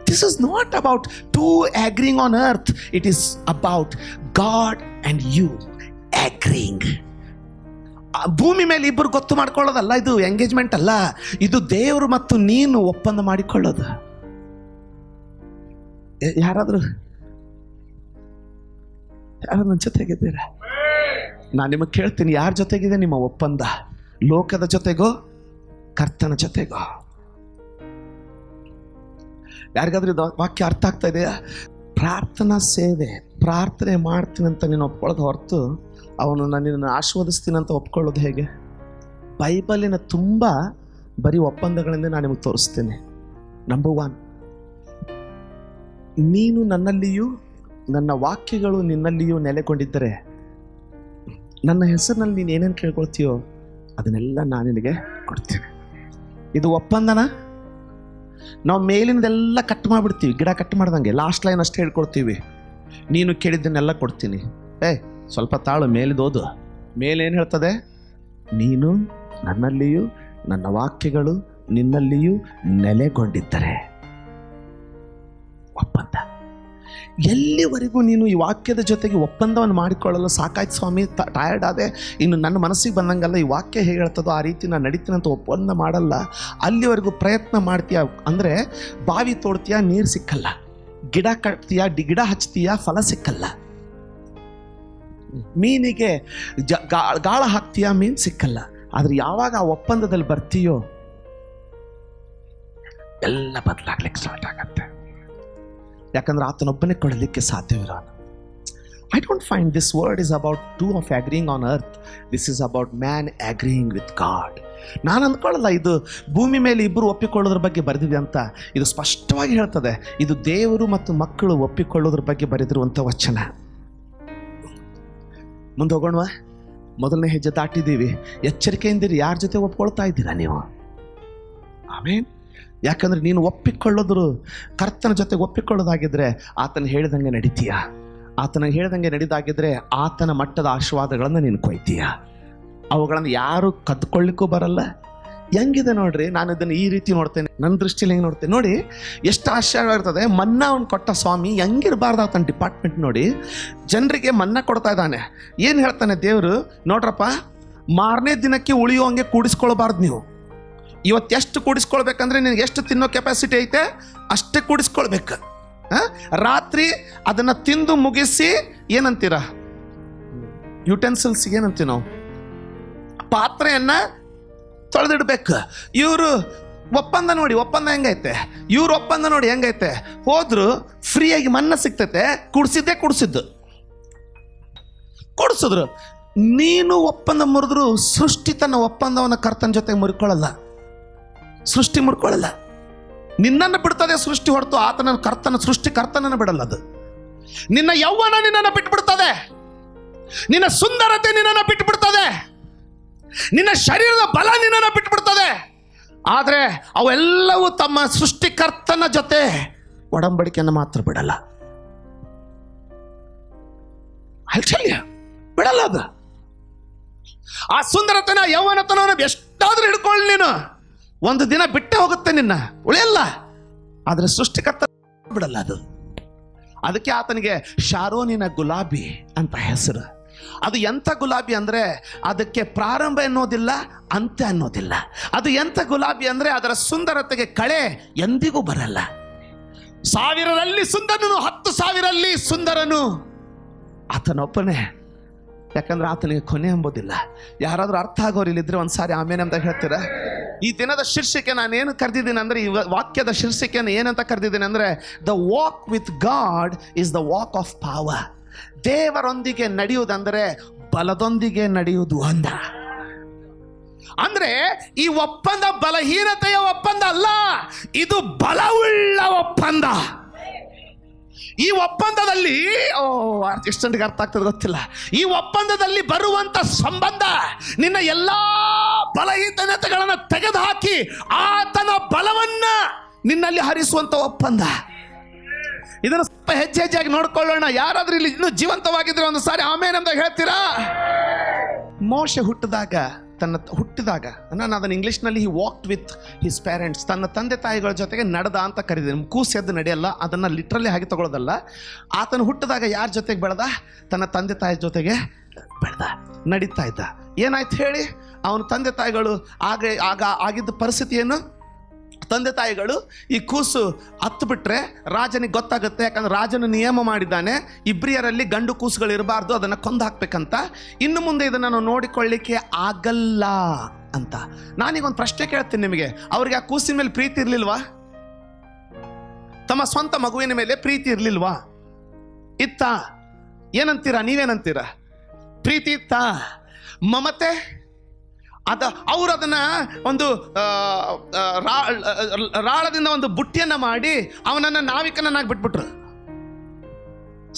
This is not about two agreeing on earth. It is about God and you agreeing. ಭೂಮಿ ಮೇಲೆ ಇಬ್ಬರು ಗೊತ್ತು ಮಾಡ್ಕೊಳ್ಳೋದಲ್ಲ ಇದು, ಎಂಗೇಜ್ಮೆಂಟ್ ಅಲ್ಲ. ಇದು ದೇವರು ಮತ್ತು ನೀನು ಒಪ್ಪಂದ ಮಾಡಿಕೊಳ್ಳೋದು. ಯಾರಾದ್ರೂ ನನ್ನ ಜೊತೆಗಿದ್ದೀರಾ? ನಾನು ನಿಮಗೆ ಕೇಳ್ತೀನಿ, ಯಾರ ಜೊತೆಗಿದೆ ನಿಮ್ಮ ಒಪ್ಪಂದ? ಲೋಕದ ಜೊತೆಗೋ ಕರ್ತನ ಜೊತೆಗೋ? ಯಾರಿಗಾದ್ರೂ ಇದು ವಾಕ್ಯ ಅರ್ಥ ಆಗ್ತಾ ಇದೆಯಾ? ಪ್ರಾರ್ಥನಾ ಸೇವೆ, ಪ್ರಾರ್ಥನೆ ಮಾಡ್ತೀನಂತ ನೀನು ಒಪ್ಕೊಳ್ಳೋದು ಹೊರತು ಅವನು ನನ್ನನ್ನು ಆಶೀರ್ವದಿಸ್ತೀನಂತ ಒಪ್ಕೊಳ್ಳೋದು ಹೇಗೆ? ಬೈಬಲಿನ ತುಂಬ ಬರೀ ಒಪ್ಪಂದಗಳಿಂದ ನಾನು ನಿಮಗೆ ತೋರಿಸ್ತೇನೆ. ನಂಬರ್ 1, ನೀನು ನನ್ನಲ್ಲಿಯೂ ನನ್ನ ವಾಕ್ಯಗಳು ನಿನ್ನಲ್ಲಿಯೂ ನೆಲೆಗೊಂಡಿದ್ದರೆ, ನನ್ನ ಹೆಸರಿನಲ್ಲಿ ನೀನು ಏನೇನು ಕೇಳ್ಕೊಳ್ತೀಯೋ ಅದನ್ನೆಲ್ಲ ನಾನು ನಿನಗೆ ಕೊಡ್ತೀನಿ. ಇದು ಒಪ್ಪಂದನ? ನಾವು ಮೇಲಿನದೆಲ್ಲ ಕಟ್ ಮಾಡಿಬಿಡ್ತೀವಿ, ಗಿಡ ಕಟ್ ಮಾಡ್ದಂಗೆ. ಲಾಸ್ಟ್ ಲೈನ್ ಅಷ್ಟೇ ಹೇಳ್ಕೊಡ್ತೀವಿ, ನೀನು ಕೇಳಿದ್ದನ್ನೆಲ್ಲ ಕೊಡ್ತೀನಿ. ಸ್ವಲ್ಪ ತಾಳು, ಮೇಲಿದೋದು. ಮೇಲೇನು ಹೇಳ್ತದೆ? ನೀನು ನನ್ನಲ್ಲಿಯೂ ನನ್ನ ವಾಕ್ಯಗಳು ನಿನ್ನಲ್ಲಿಯೂ ನೆಲೆಗೊಂಡಿದ್ದರೆ. ಒಪ್ಪಂದ. ಎಲ್ಲಿವರೆಗೂ ನೀನು ಈ ವಾಕ್ಯದ ಜೊತೆಗೆ ಒಪ್ಪಂದವನ್ನು ಮಾಡಿಕೊಳ್ಳಲು ಸಾಕಾಯ್ತು ಸ್ವಾಮಿ, ಟಯರ್ಡ್ ಆದೆ, ಇನ್ನು ನನ್ನ ಮನಸ್ಸಿಗೆ ಬಂದಂಗಲ್ಲ, ಈ ವಾಕ್ಯ ಹೇಗೆ ಹೇಳ್ತದೋ ಆ ರೀತಿ ನಾನು ನಡೀತೀನಂತ ಒಪ್ಪಂದ ಮಾಡಲ್ಲ, ಅಲ್ಲಿವರೆಗೂ ಪ್ರಯತ್ನ ಮಾಡ್ತೀಯ ಅಂದರೆ ಬಾವಿ ತೋಡ್ತೀಯ, ನೀರು ಸಿಕ್ಕಲ್ಲ. ಗಿಡ ಕಟ್ತೀಯ, ಗಿಡ ಹಚ್ತೀಯ, ಫಲ ಸಿಕ್ಕಲ್ಲ. ಮೀನಿಗೆ ಗಾಳ ಹಾಕ್ತೀಯ, ಮೀನು ಸಿಕ್ಕಲ್ಲ. ಆದ್ರೆ ಯಾವಾಗ ಆ ಒಪ್ಪಂದದಲ್ಲಿ ಬರ್ತೀಯೋ ಎಲ್ಲ ಬದಲಾಗ್ಲಿಕ್ಕೆ ಸ್ಟಾರ್ಟ್ ಆಗತ್ತೆ. ಯಾಕಂದ್ರೆ ಆತನೊಬ್ಬನೇ ಕೊಡಲಿಕ್ಕೆ ಸಾಧ್ಯವಿರೋನು. I don't find this word is about two of agreeing on earth. This is about man agreeing with God. ನಾನು ಅಂದ್ಕೊಳ್ಳಲ್ಲ ಇದು ಭೂಮಿ ಮೇಲೆ ಇಬ್ಬರು ಒಪ್ಪಿಕೊಳ್ಳೋದ್ರ ಬಗ್ಗೆ ಬರೆದಿದೆ ಅಂತ. ಇದು ಸ್ಪಷ್ಟವಾಗಿ ಹೇಳ್ತದೆ, ಇದು ದೇವರು ಮತ್ತು ಮಕ್ಕಳು ಒಪ್ಪಿಕೊಳ್ಳೋದ್ರ ಬಗ್ಗೆ ಬರೆದಿರುವಂಥ ವಚನ. ಮುಂದೆ ಹೋಗೋಣವಾ? ಮೊದಲನೇ ಹೆಜ್ಜೆ ದಾಟಿದ್ದೀವಿ. ಎಚ್ಚರಿಕೆಯಿಂದಿರಿ, ಯಾರ ಜೊತೆ ಒಪ್ಕೊಳ್ತಾ ಇದ್ದೀರಾ ನೀವು? ಆಮೇನ್. ಯಾಕಂದ್ರೆ ನೀನು ಒಪ್ಪಿಕೊಳ್ಳೋದ್ರು ಕರ್ತನ ಜೊತೆಗೆ ಒಪ್ಪಿಕೊಳ್ಳೋದಾಗಿದ್ರೆ ಆತನ ಹೇಳಿದಂಗೆ ನಡೀತೀಯ. ಆತನ ಹೇಳಿದಂಗೆ ನಡೆದಾಗಿದ್ರೆ ಆತನ ಮಟ್ಟದ ಆಶೀರ್ವಾದಗಳನ್ನು ನೀನು ಕೊಯ್ತೀಯ. ಅವುಗಳನ್ನು ಯಾರು ಕದ್ಕೊಳ್ಳಿಕ್ಕೂ ಬರಲ್ಲ. ಹೆಂಗಿದೆ ನೋಡ್ರಿ, ನಾನು ಇದನ್ನು ಈ ರೀತಿ ನೋಡ್ತೇನೆ, ನನ್ನ ದೃಷ್ಟಿಯಲ್ಲಿ ಹೆಂಗೆ ನೋಡ್ತೇನೆ ನೋಡಿ. ಎಷ್ಟು ಆಶ್ಚರ್ಯ ಇರ್ತದೆ. ಮನ್ನಾ ಅವ್ನು ಕೊಟ್ಟ ಸ್ವಾಮಿ ಹೆಂಗಿರಬಾರ್ದು ಆತನ ಡಿಪಾರ್ಟ್ಮೆಂಟ್ ನೋಡಿ. ಜನರಿಗೆ ಮನ್ನಾ ಕೊಡ್ತಾ ಇದ್ದಾನೆ. ಏನು ಹೇಳ್ತಾನೆ ದೇವರು? ನೋಡ್ರಪ್ಪ, ಮಾರನೇ ದಿನಕ್ಕೆ ಉಳಿಯುವಂಗೆ ಕೂಡಿಸ್ಕೊಳ್ಬಾರ್ದು ನೀವು. ಇವತ್ತು ಎಷ್ಟು ಕೂಡಿಸ್ಕೊಳ್ಬೇಕಂದ್ರೆ ನಿನಗೆ ಎಷ್ಟು ತಿನ್ನೋ ಕೆಪಾಸಿಟಿ ಐತೆ ಅಷ್ಟೇ ಕೂಡಿಸ್ಕೊಳ್ಬೇಕು. ರಾತ್ರಿ ಅದನ್ನು ತಿಂದು ಮುಗಿಸಿ ಏನಂತೀರ, ಯುಟೆನ್ಸಿಲ್ಸ್ ಏನಂತೀವಿ ನಾವು, ಪಾತ್ರೆಯನ್ನ ತೊಳೆದಿಡ್ಬೇಕು. ಇವರು ಒಪ್ಪಂದ ನೋಡಿ, ಒಪ್ಪಂದ ಹೆಂಗೈತೆ, ಇವ್ರ ಒಪ್ಪಂದ ನೋಡಿ ಹೆಂಗೈತೆ. ಹೋದ್ರು ಫ್ರೀಯಾಗಿ ಮನ್ನ ಸಿಗ್ತೈತೆ, ಕುಡಿಸಿದ್ರು. ನೀನು ಒಪ್ಪಂದ ಮುರಿದ್ರು ಸೃಷ್ಟಿ ತನ್ನ ಒಪ್ಪಂದವನ್ನ ಕರ್ತನ ಜೊತೆ ಮುರಿಕೊಳ್ಳಲ್ಲ. ಸೃಷ್ಟಿ ಮುರ್ಕೊಳ್ಳಲ್ಲ. ನಿನ್ನನ್ನು ಬಿಡ್ತದೆ ಸೃಷ್ಟಿ ಹೊರತು ಆತನ ಕರ್ತನ ಸೃಷ್ಟಿ ಕರ್ತನನ್ನು ಬಿಡಲ್ಲ. ಅದು ನಿನ್ನ ಯೌವನ ನಿನ್ನನ್ನು ಬಿಟ್ಬಿಡ್ತದೆ, ನಿನ್ನ ಸುಂದರತೆ ನಿನ್ನನ್ನು ಬಿಟ್ಬಿಡ್ತದೆ, ನಿನ್ನ ಶರೀರದ ಬಲ ನಿನ್ನನ್ನು ಬಿಟ್ಬಿಡ್ತದೆ. ಆದರೆ ಅವೆಲ್ಲವೂ ತಮ್ಮ ಸೃಷ್ಟಿಕರ್ತನ ಜೊತೆ ಒಡಂಬಡಿಕೆಯನ್ನು ಮಾತ್ರ ಬಿಡಲ್ಲ. ಬಿಡಲ್ಲ. ಅದು ಆ ಸುಂದರತನ ಯೌವನತನವನ್ನು ಎಷ್ಟಾದ್ರೂ ಹಿಡ್ಕೊಳ್ಳಿ ನೀನು, ಒಂದು ದಿನ ಬಿಟ್ಟೆ ಹೋಗುತ್ತೆ, ನಿನ್ನ ಉಳಿಯಲ್ಲ. ಆದ್ರೆ ಸೃಷ್ಟಿಕರ್ತ ಬಿಡಲ್ಲ ಅದು. ಅದಕ್ಕೆ ಆತನಿಗೆ ಶಾರೋನಿನ ಗುಲಾಬಿ ಅಂತ ಹೆಸರು. ಅದು ಎಂಥ ಗುಲಾಬಿ ಅಂದ್ರೆ ಅದಕ್ಕೆ ಪ್ರಾರಂಭ ಅನ್ನೋದಿಲ್ಲ, ಅಂತ್ಯ ಅನ್ನೋದಿಲ್ಲ. ಅದು ಎಂಥ ಗುಲಾಬಿ ಅಂದ್ರೆ ಅದರ ಸುಂದರತೆಗೆ ಕಳೆ ಎಂದಿಗೂ ಬರಲ್ಲ. 1000ರಲ್ಲಿ ಸುಂದರನು, 10,000ರಲ್ಲಿ ಸುಂದರನು ಆತನೊಬ್ಬನೇ. ಯಾಕಂದ್ರೆ ಆತನಿಗೆ ಕೊನೆ ಎಂಬುದಿಲ್ಲ. ಯಾರಾದ್ರೂ ಅರ್ಥ ಆಗೋರು ಇಲ್ಲಿದ್ರೆ ಒಂದ್ಸಾರಿ ಆಮೇಲೆ ಅಂತ ಹೇಳ್ತೀರಾ? ಈ ದಿನದ ಶೀರ್ಷಿಕೆ ನಾನೇನು ಕರೆದಿದ್ದೀನಿ ಅಂದ್ರೆ, ಈ ವಾಕ್ಯದ ಶೀರ್ಷಿಕೆಯನ್ನು ಏನಂತ ಕರೆದಿದ್ದೀನಿ ಅಂದ್ರೆ, the walk with god is the walk of power. ದೇವರೊಂದಿಗೆ ನಡೆಯುವುದಂದರೆ ಬಲದೊಂದಿಗೆ ನಡೆಯುವುದು ಅಂದ. ಅಂದ್ರೆ ಈ ಒಪ್ಪಂದ ಬಲಹೀನತೆಯ ಒಪ್ಪಂದ ಅಲ್ಲ, ಇದು ಬಲವುಳ್ಳ ಒಪ್ಪಂದ. ಈ ಒಪ್ಪಂದದಲ್ಲಿ ಎಷ್ಟೊಂದಿಗೆ ಅರ್ಥ ಆಗ್ತದೆ ಗೊತ್ತಿಲ್ಲ. ಈ ಒಪ್ಪಂದದಲ್ಲಿ ಬರುವಂತ ಸಂಬಂಧ ನಿನ್ನ ಎಲ್ಲಾ ಬಲಹೀನತೆಗಳನ್ನು ತೆಗೆದುಹಾಕಿ ಆತನ ಬಲವನ್ನ ನಿನ್ನಲ್ಲಿ ಹರಿಸುವಂತ ಒಪ್ಪಂದ. ಇದನ್ನು ಸ್ವಲ್ಪ ಹೆಜ್ಜೆ ಹೆಜ್ಜೆಯಾಗಿ ನೋಡ್ಕೊಳ್ಳೋಣ. ಯಾರಾದ್ರೂ ಇಲ್ಲಿ ಇನ್ನೂ ಜೀವಂತವಾಗಿದ್ರೆ ಒಂದು ಸಾರಿ ಆಮೇಲೆ ಅಂತ ಹೇಳ್ತೀರಾ? ಮೋಶೆ ಹುಟ್ಟಿದಾಗ ನಾನು ಅದನ್ನು ಇಂಗ್ಲೀಷ್ನಲ್ಲಿ ಹಿ ವಾಕ್ಡ್ ವಿತ್ ಹಿಸ್ ಪೇರೆಂಟ್ಸ್, ತನ್ನ ತಂದೆ ತಾಯಿಗಳ ಜೊತೆಗೆ ನಡೆದ ಅಂತ ಕರೀತೀನಿ. ಕೂಸು ಎದ್ದು ನಡೆಯಲ್ಲ, ಅದನ್ನು ಲಿಟ್ರಲಿ ಹಾಗೆ ತಗೊಳ್ಳೋದಲ್ಲ. ಆತನು ಹುಟ್ಟಿದಾಗ ಯಾರ ಜೊತೆಗೆ ಬೆಳೆದ? ತನ್ನ ತಂದೆ ತಾಯಿ ಜೊತೆಗೆ ಬೆಳೆದ, ನಡೀತಾ ಇದ್ದ. ಏನಾಯ್ತು ಹೇಳಿ? ಅವನ ತಂದೆ ತಾಯಿಗಳು ಆಗಿದ್ದ ಪರಿಸ್ಥಿತಿ ಏನು? ತಂದೆ ತಾಯಿಗಳು ಈ ಕೂಸು ಹತ್ತು ಬಿಟ್ರೆ ರಾಜನಿಗೆ ಗೊತ್ತಾಗುತ್ತೆ. ಯಾಕಂದ್ರೆ ರಾಜನು ನಿಯಮ ಮಾಡಿದ್ದಾನೆ, ಇಬ್ರಿಯರಲ್ಲಿ ಗಂಡು ಕೂಸುಗಳು ಇರಬಾರ್ದು, ಅದನ್ನು ಕೊಂದು ಹಾಕ್ಬೇಕಂತ. ಇನ್ನು ಮುಂದೆ ಇದನ್ನು ನಾವು ನೋಡಿಕೊಳ್ಳಿಕ್ಕೆ ಆಗಲ್ಲ ಅಂತ. ನಾನೀಗೊಂದು ಪ್ರಶ್ನೆ ಕೇಳ್ತೀನಿ ನಿಮಗೆ. ಅವ್ರಿಗೆ ಆ ಕೂಸಿನ ಮೇಲೆ ಪ್ರೀತಿ ಇರ್ಲಿಲ್ವಾ? ತಮ್ಮ ಸ್ವಂತ ಮಗುವಿನ ಮೇಲೆ ಪ್ರೀತಿ ಇರ್ಲಿಲ್ವಾ? ಇತ್ತ? ಏನಂತೀರಾ? ನೀವೇನಂತೀರಾ? ಪ್ರೀತಿ ಇತ್ತ? ಮಮತೆ? ಅವರು ಅದನ್ನ ಒಂದು ರಾಳದಿಂದ ಒಂದು ಬುಟ್ಟಿಯನ್ನ ಮಾಡಿ ಅವನನ್ನ ನಾವಿಕನನ್ನಾಗಿ ಬಿಟ್ಬಿಟ್ರು.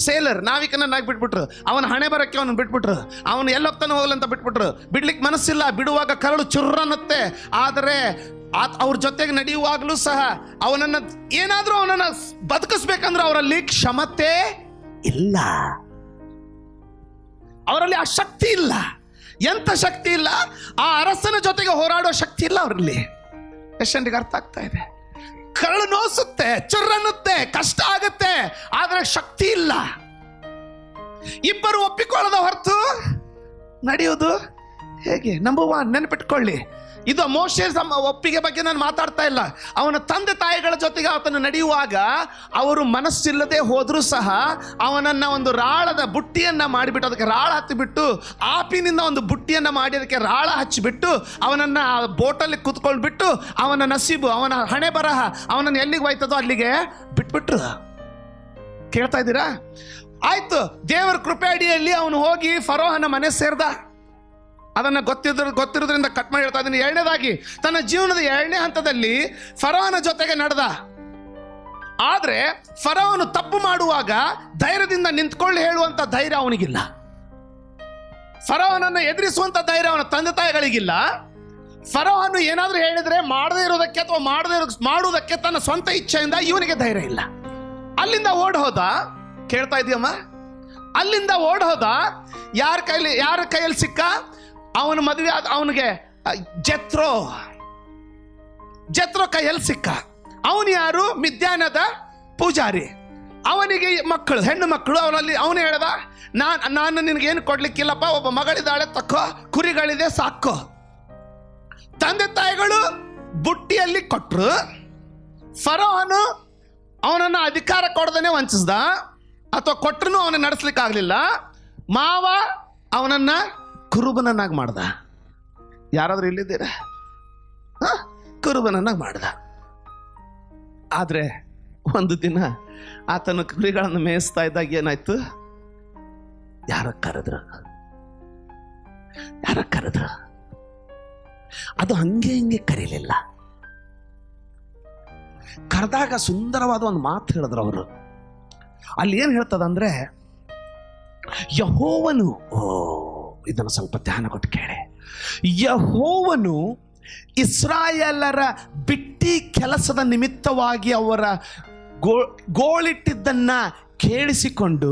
ಸೇಲರ್ ನಾವಿಕನನ್ನಾಗಿ ಬಿಟ್ಬಿಟ್ರು. ಅವನ ಹಣೆ ಬರಕ್ಕೆ ಅವನು ಬಿಟ್ಬಿಟ್ರು. ಅವನು ಎಲ್ಲೋಗ್ತಾನೆ ಹೋಗಲಂತ ಬಿಟ್ಬಿಟ್ರು. ಬಿಡ್ಲಿಕ್ಕೆ ಮನಸ್ಸಿಲ್ಲ, ಬಿಡುವಾಗ ಕರಳು ಚುರ್ರನ್ನುತ್ತೆ. ಆದರೆ ಅವ್ರ ಜೊತೆಗೆ ನಡೆಯುವಾಗಲೂ ಸಹ ಅವನನ್ನ ಬದುಕಿಸ್ಬೇಕಂದ್ರೆ ಅವರಲ್ಲಿ ಕ್ಷಮತೆ ಇಲ್ಲ, ಅವರಲ್ಲಿ ಆ ಶಕ್ತಿ ಇಲ್ಲ. ಎಂತ ಶಕ್ತಿ ಇಲ್ಲ? ಆ ಅರಸನ ಜೊತೆಗೆ ಹೋರಾಡೋ ಶಕ್ತಿ ಇಲ್ಲ ಅವರಲ್ಲಿ. ಎಷ್ಟಂಟಿಗೆ ಅರ್ಥ ಆಗ್ತಾ ಇದೆ? ಕರಳು ನೋಸುತ್ತೆ, ಚುರ್ರನ್ನುತ್ತೆ, ಕಷ್ಟ ಆಗುತ್ತೆ, ಆದ್ರೆ ಶಕ್ತಿ ಇಲ್ಲ. ಇಬ್ಬರು ಒಪ್ಪಿಕೊಳ್ಳದ ಹೊರತು ನಡೆಯೋದು ಹೇಗೆ? ನಂಬರ್ 1 ನೆನಪಿಟ್ಕೊಳ್ಳಿ, ಇದು ಮೋಶೆ ಒಪ್ಪಿಗೆ ಬಗ್ಗೆ ನಾನು ಮಾತಾಡ್ತಾ ಇಲ್ಲ. ಅವನ ತಂದೆ ತಾಯಿಗಳ ಜೊತೆಗೆ ಆತನು ನಡೆಯುವಾಗ ಅವರು ಮನಸ್ಸಿಲ್ಲದೆ ಹೋದರೂ ಸಹ ಅವನನ್ನ ಒಂದು ರಾಳದ ಬುಟ್ಟಿಯನ್ನ ಮಾಡಿಬಿಟ್ಟು, ಅದಕ್ಕೆ ರಾಳ ಹತ್ತಿಬಿಟ್ಟು, ಆಪಿನಿಂದ ಒಂದು ಬುಟ್ಟಿಯನ್ನ ಮಾಡಿ ಅದಕ್ಕೆ ರಾಳ ಹಚ್ಚಿಬಿಟ್ಟು ಅವನನ್ನ ಬೋಟಲ್ಲಿ ಕೂತ್ಕೊಳ್ಬಿಟ್ಟು ಅವನ ನಸೀಬು, ಅವನ ಹಣೆ ಬರಹ ಅವನನ್ನು ಎಲ್ಲಿಗೆ ಹೋಯ್ತದೋ ಅಲ್ಲಿಗೆ ಬಿಟ್ಬಿಟ್ರು. ಕೇಳ್ತಾ ಇದ್ದೀರಾ? ಆಯ್ತು, ದೇವರ ಕೃಪೆ ಅಡಿಯಲ್ಲಿ ಅವನು ಹೋಗಿ ಫರೋಹನ ಮನೆ ಸೇರ್ದ. ಅದನ್ನು ಗೊತ್ತಿರೋದ್ರಿಂದ ಕಟ್ ಮಾಡಿ ಹೇಳ್ತಾ ಇದ್ದೀನಿ. ಎರಡನೇದಾಗಿ, ತನ್ನ ಜೀವನದ 2ನೇ ಹಂತದಲ್ಲಿ ಫರೋಹನ ಜೊತೆಗೆ ನಡೆದ. ಆದ್ರೆ ಫರೋಹನು ತಪ್ಪು ಮಾಡುವಾಗ ಧೈರ್ಯದಿಂದ ನಿಂತ್ಕೊಳ್ಳಿ ಹೇಳುವಂತ ಧೈರ್ಯ ಅವನಿಗಿಲ್ಲ. ಫರೋಹನನ್ನು ಎದುರಿಸುವಂತ ಧೈರ್ಯ ಅವನ ತಂದೆ ತಾಯಿಗಳಿಗಿಲ್ಲ. ಫರೋಹನು ಏನಾದ್ರೂ ಹೇಳಿದ್ರೆ ಮಾಡದೇ ಇರೋದಕ್ಕೆ ಅಥವಾ ಮಾಡುವುದಕ್ಕೆ ತನ್ನ ಸ್ವಂತ ಇಚ್ಛೆಯಿಂದ ಇವನಿಗೆ ಧೈರ್ಯ ಇಲ್ಲ. ಅಲ್ಲಿಂದ ಓಡ್ ಹೋದ. ಕೇಳ್ತಾ ಇದೆಯಮ್ಮ? ಅಲ್ಲಿಂದ ಓಡ್ ಹೋದ. ಯಾರ ಕೈಯಲ್ಲಿ ಸಿಕ್ಕ? ಅವನ ಮದುವೆ ಆದ ಅವನಿಗೆ ಜೆತ್ರೋ ಕೈಯಲ್ಲಿ ಸಿಕ್ಕ. ಅವನು ಯಾರು? ಮಿದ್ಯಾನದ ಪೂಜಾರಿ. ಅವನಿಗೆ ಮಕ್ಕಳು, ಹೆಣ್ಣು ಮಕ್ಕಳು. ಅವರಲ್ಲಿ ಅವನು ಹೇಳ್ದ, ನಾನು ನಿನಗೇನು ಕೊಡ್ಲಿಕ್ಕಿಲ್ಲಪ್ಪ, ಒಬ್ಬ ಮಗಳಿದ್ದಾಳೆ, ತಕ್ಕೋ, ಕುರಿಗಳಿದೆ, ಸಾಕೋ. ತಂದೆ ತಾಯಿಗಳು ಬುಟ್ಟಿಯಲ್ಲಿ ಕೊಟ್ರು. ಫರೋಹನು ಅವನನ್ನು ಅಧಿಕಾರ ಕೊಡದೇನೆ ವಂಚಿಸ್ದ, ಅಥವಾ ಕೊಟ್ಟರು ಅವನ ನಡೆಸ್ಲಿಕ್ಕಾಗಲಿಲ್ಲ. ಮಾವ ಅವನನ್ನ ಕುರುಬನನ್ನಾಗಿ ಮಾಡ್ದ. ಯಾರಾದ್ರೂ ಇಲ್ಲಿದ್ದೀರಾ? ಕುರುಬನನ್ನಾಗಿ ಮಾಡ್ದ. ಆದ್ರೆ ಒಂದು ದಿನ ಆತನ ಕುರಿಗಳನ್ನು ಮೇಯಿಸ್ತಾ ಇದ್ದಾಗ ಏನಾಯ್ತು? ಯಾರ ಕರೆದ್ರು. ಅದು ಹಿಂಗೆ ಕರೀಲಿಲ್ಲ. ಕರೆದಾಗ ಸುಂದರವಾದ ಒಂದು ಮಾತು ಹೇಳಿದ್ರು ಅವರು. ಅಲ್ಲಿ ಏನು ಹೇಳ್ತದಂದ್ರೆ, ಯೆಹೋವನು, ಇದನ್ನು ಸ್ವಲ್ಪ ಧ್ಯಾನ ಕೊಟ್ಟು ಕೇಳಿ. ಯೆಹೋವನು ಇಸ್ರಾಯೇಲರ ಬಿಟ್ಟಿ ಕೆಲಸದ ನಿಮಿತ್ತವಾಗಿ ಅವರ ಗೋಳಿಟ್ಟಿದ್ದನ್ನ ಕೇಳಿಸಿಕೊಂಡು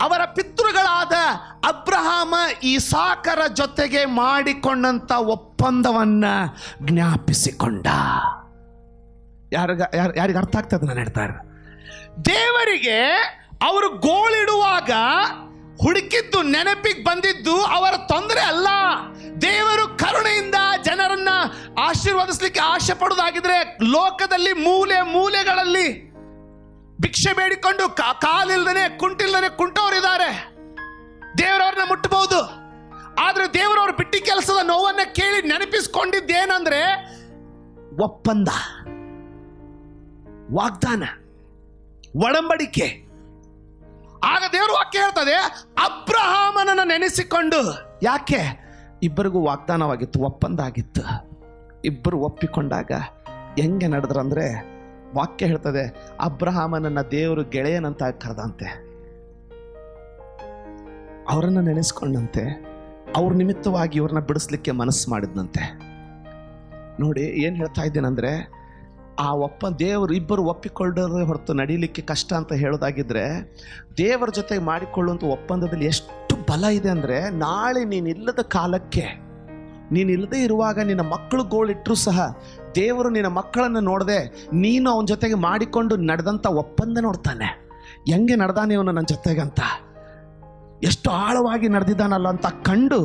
ಅವರ ಪಿತೃಗಳಾದ ಅಬ್ರಹಾಮ ಇಸಾಕರ ಜೊತೆಗೆ ಮಾಡಿಕೊಂಡಂತ ಒಪ್ಪಂದವನ್ನ ಜ್ಞಾಪಿಸಿಕೊಂಡ. ಯಾರಿಗೆ ಅರ್ಥ ಆಗ್ತದೆ ನಾನು ಹೇಳ್ತಾರೆ? ದೇವರಿಗೆ ಅವರು ಗೋಳಿಡುವಾಗ ಹುಡುಕಿದ್ದು, ನೆನಪಿಗೆ ಬಂದಿದ್ದು ಅವರ ತೊಂದರೆ ಅಲ್ಲ. ದೇವರು ಕರುಣೆಯಿಂದ ಜನರನ್ನ ಆಶೀರ್ವದಿಸಲಿಕ್ಕೆ ಆಶೆ ಪಡುವುದಾಗಿದ್ರೆ ಲೋಕದಲ್ಲಿ ಮೂಲೆ ಮೂಲೆಗಳಲ್ಲಿ ಭಿಕ್ಷೆ ಬೇಡಿಕೊಂಡು ಕಾಲಿಲ್ದನೆ ಕುಂಟವರಿದ್ದಾರೆ. ದೇವರವ್ರನ್ನ ಮುಟ್ಟಬಹುದು. ಆದ್ರೆ ದೇವರವ್ರ ಬಿಟ್ಟಿ ಕೆಲಸದ ನೋವನ್ನ ಕೇಳಿ ನೆನಪಿಸ್ಕೊಂಡಿದ್ದೇನಂದ್ರೆ ಒಪ್ಪಂದ, ವಾಗ್ದಾನ, ಒಡಂಬಡಿಕೆ. ಆಗ ದೇವರು ವಾಕ್ಯ ಹೇಳ್ತದೆ, ಅಬ್ರಹಾಮನನ್ನು ನೆನೆಸಿಕೊಂಡು. ಯಾಕೆ? ಇಬ್ಬರಿಗೂ ವಾಗ್ದಾನವಾಗಿತ್ತು, ಒಪ್ಪಂದ ಆಗಿತ್ತು. ಇಬ್ಬರು ಒಪ್ಪಿಕೊಂಡಾಗ ಹೆಂಗೆ ನಡೆದ್ರಂದ್ರೆ, ವಾಕ್ಯ ಹೇಳ್ತದೆ, ಅಬ್ರಹಾಮನನ್ನ ದೇವರು ಗೆಳೆಯನಂತ ಕರೆದಂತೆ, ಅವರನ್ನು ನೆನೆಸ್ಕೊಂಡಂತೆ, ಅವ್ರ ನಿಮಿತ್ತವಾಗಿ ಇವ್ರನ್ನ ಬಿಡಿಸ್ಲಿಕ್ಕೆ ಮನಸ್ಸು ಮಾಡಿದ್ನಂತೆ. ನೋಡಿ ಏನು ಹೇಳ್ತಾ ಇದ್ದೇನೆಂದ್ರೆ, ಆ ದೇವರು ಇಬ್ಬರು ಒಪ್ಪಿಕೊಳ್ಳೋದ್ರ ಹೊರತು ನಡೀಲಿಕ್ಕೆ ಕಷ್ಟ ಅಂತ ಹೇಳೋದಾಗಿದ್ರೆ, ದೇವರ ಜೊತೆ ಮಾಡಿಕೊಳ್ಳುವಂಥ ಒಪ್ಪಂದದಲ್ಲಿ ಎಷ್ಟು ಬಲ ಇದೆ ಅಂದರೆ, ನಾಳೆ ನೀನಿಲ್ಲದ ಕಾಲಕ್ಕೆ, ನೀನಿಲ್ಲದೆ ಇರುವಾಗ ನಿನ್ನ ಮಕ್ಕಳು ಗೋಳಿಟ್ಟರೂ ಸಹ ದೇವರು ನಿನ್ನ ಮಕ್ಕಳನ್ನು ನೋಡದೆ ನೀನು ಅವನ ಜೊತೆಗೆ ಮಾಡಿಕೊಂಡು ನಡೆದಂಥ ಒಪ್ಪಂದ ನೋಡ್ತಾನೆ. ಹೆಂಗೆ ನಡೆದಾನೆ ಇವನು ನನ್ನ ಜೊತೆಗಂತ, ಎಷ್ಟು ಆಳವಾಗಿ ನಡೆದಿದ್ದಾನಲ್ಲ ಅಂತ ಕಂಡು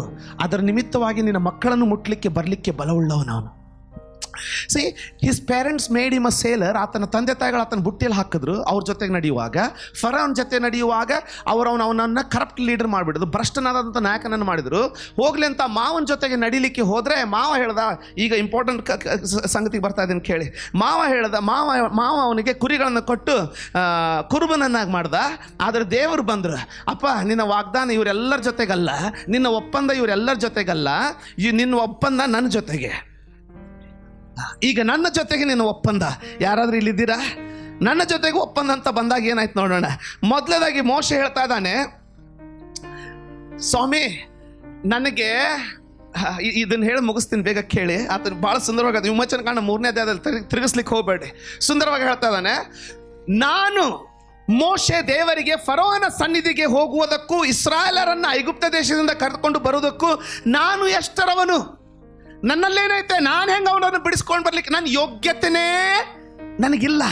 ಅದರ ನಿಮಿತ್ತವಾಗಿ ನಿನ್ನ ಮಕ್ಕಳನ್ನು ಮುಟ್ಲಿಕ್ಕೆ ಬರಲಿಕ್ಕೆ ಬಲವುಳ್ಳವನವನು. See, his parents made him a sailor. ಆತನ ತಂದೆ ತಾಯಿಗಳು ಆತನ ಬುಟ್ಟಿಯಲ್ಲಿ ಹಾಕಿದ್ರು. ಅವ್ರ ಜೊತೆಗೆ ನಡೆಯುವಾಗ, ಫರೋನ್ ಜೊತೆ ನಡೆಯುವಾಗ ಅವನನ್ನು ಕರಪ್ಟ್ ಲೀಡರ್ ಮಾಡಿಬಿಡಿದ್ರು, ಭ್ರಷ್ಟನಾದಂಥ ನಾಯಕನನ್ನು ಮಾಡಿದರು. ಹೋಗ್ಲಿ ಅಂತ ಮಾವನ ಜೊತೆಗೆ ನಡೀಲಿಕ್ಕೆ ಹೋದರೆ, ಮಾವ ಹೇಳ್ದ, ಈಗ ಇಂಪಾರ್ಟೆಂಟ್ ಸಂಗತಿಗೆ ಬರ್ತಾ ಇದ್ದೀನಿ ಕೇಳಿ. ಮಾವ ಅವನಿಗೆ ಕುರಿಗಳನ್ನು ಕೊಟ್ಟು ಕುರುಬನನ್ನಾಗಿ ಮಾಡ್ದ. ಆದರೆ ದೇವರು ಬಂದರು, ಅಪ್ಪ ನಿನ್ನ ವಾಗ್ದಾನ ಇವರೆಲ್ಲರ ಜೊತೆಗಲ್ಲ, ನಿನ್ನ ಒಪ್ಪಂದ ಇವರೆಲ್ಲರ ಜೊತೆಗಲ್ಲ, ನಿನ್ನ ಒಪ್ಪಂದ ನನ್ನ ಜೊತೆಗೆ. ಈಗ ನನ್ನ ಜೊತೆಗೆ ನಿನ್ನ ಒಪ್ಪಂದ. ಯಾರಾದ್ರೂ ಇಲ್ಲಿದ್ದೀರಾ? ನನ್ನ ಜೊತೆಗೆ ಒಪ್ಪಂದ ಅಂತ ಬಂದಾಗ ಏನಾಯ್ತು ನೋಡೋಣ. ಮೊದಲನೇದಾಗಿ ಮೋಶೆ ಹೇಳ್ತಾ ಇದ್ದಾನೆ, ಸ್ವಾಮಿ ನನಗೆ ಇದನ್ನು ಹೇಳಿ ಮುಗಿಸ್ತೀನಿ, ಬೇಗ ಕೇಳಿ. ಆತ ಭಾಳ ಸುಂದರವಾಗಿ, ಅದು ವಿಮೋಚನ ಕಾಂಡ 3ನೇ ಅಧ್ಯಾಯದಲ್ಲಿ ತಿರುಗಿಸ್ಲಿಕ್ಕೆ ಹೋಗಬೇಡಿ, ಸುಂದರವಾಗಿ ಹೇಳ್ತಾ ಇದ್ದಾನೆ. ನಾನು ಮೋಶೆ ದೇವರಿಗೆ ಫರೋಹನ ಸನ್ನಿಧಿಗೆ ಹೋಗುವುದಕ್ಕೂ ಇಸ್ರಾಯೇಲರನ್ನ ಐಗುಪ್ತ ದೇಶದಿಂದ ಕರೆದುಕೊಂಡು ಬರುವುದಕ್ಕೂ ನಾನು ಎಷ್ಟರವನು? ನನ್ನಲ್ಲೇನೈತೆ? ನಾನು ಹೆಂಗೆ ಅವನನ್ನು ಬಿಡಿಸ್ಕೊಂಡು ಬರ್ಲಿಕ್ಕೆ? ನನ್ನ ಯೋಗ್ಯತೆನೇ ನನಗಿಲ್ಲ.